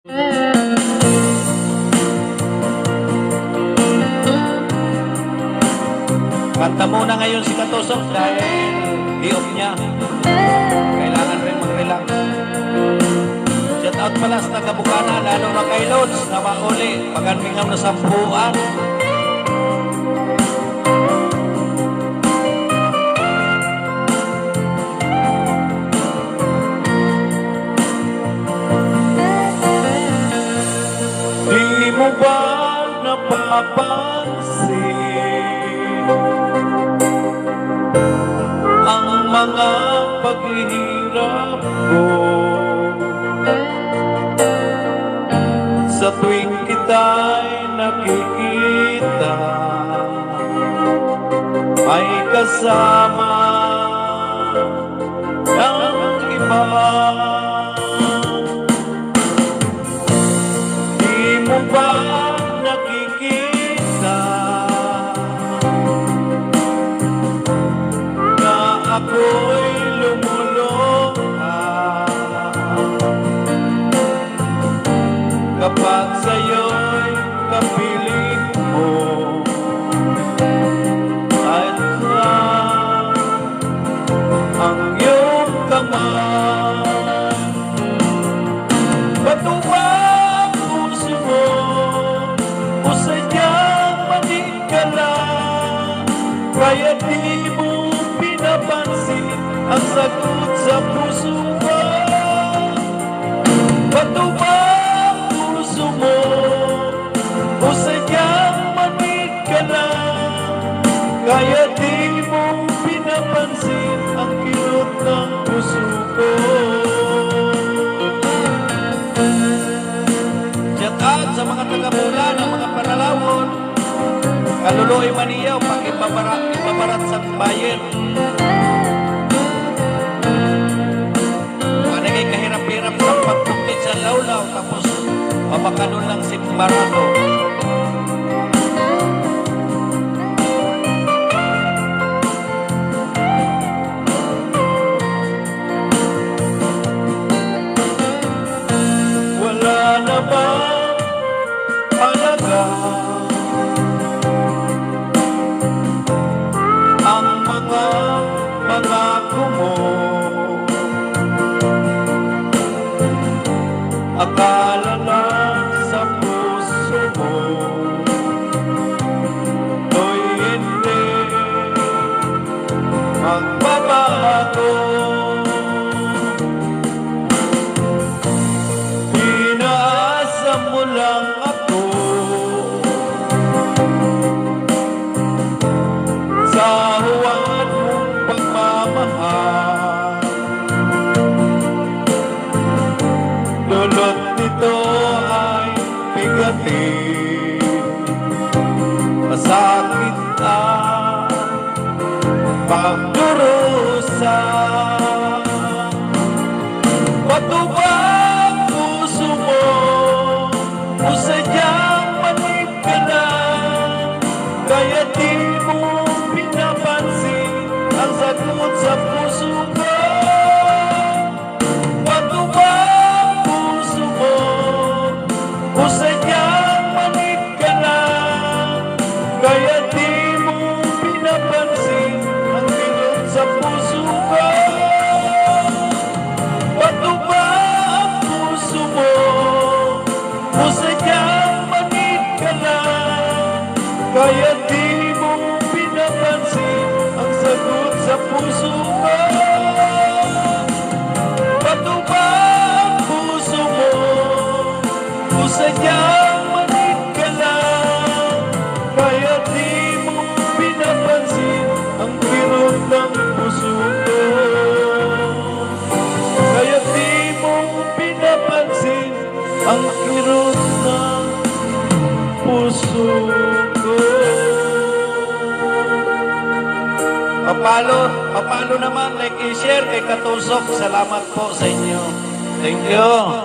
Kanta muna ngayon si Katusok dahil i-off niya. Kailangan rin mag-relax. Shout out pala sa taga-Bukana, lalo na kay Lods na mauli. Pag-anmingaw na sampuan. Di mo ba napapansin ang mga paghihirap ko sa tuwing kita'y nakikita ay kasama ng iba? Di mo ba nakikita na ako'y lumuluha kapag sa'yo'y kapiling mo at ang iyong kamay? Ba't ba ang puso mo o sadyang manig ka lang kaya di mo pinapansin ang sagot sa puso mo? Ba't ba ang puso mo o sadyang manig ka lang kaya di mo pinapansin ang kirot ng puso ko? Shout out sa mga taga-Bula ng mga Panalawon, Kaluloy Maniyaw, pag-ibabarat sa bayan. Manigay kahirap-hirap sa pagpukit sa lawlaw, tapos mapakanon lang si Marano. Wala na ba halaga ang mga pangako mo? Akala lang sa puso mo mo'y hindi magbabago. Inaasa mo lang ako sa huwad mong pagmamahal. Dulot nito ay bigatin, masakit at pagdurusa. Ba't ba ang puso mo o sadyang manig ka lang kaya di mo pinapansin ang sagot sa puso ko? Ba't ba ang puso mo o sadyang manig ka lang kaya di mo pinapansin ang kirot sa puso ko? Ba't ba ang puso mo o sadyang manig ka lang kaya di mo pinapansin ang sagot sa puso ko? Ba't ba ang puso mo o sadyang manig ka lang kaya di mo pinapansin ang kirot ng puso ko? Kaya di mo pinapansin ang kirot ng puso ko. Papalo naman, like i-share kay Katusok. Salamat po sa inyo. Thank you.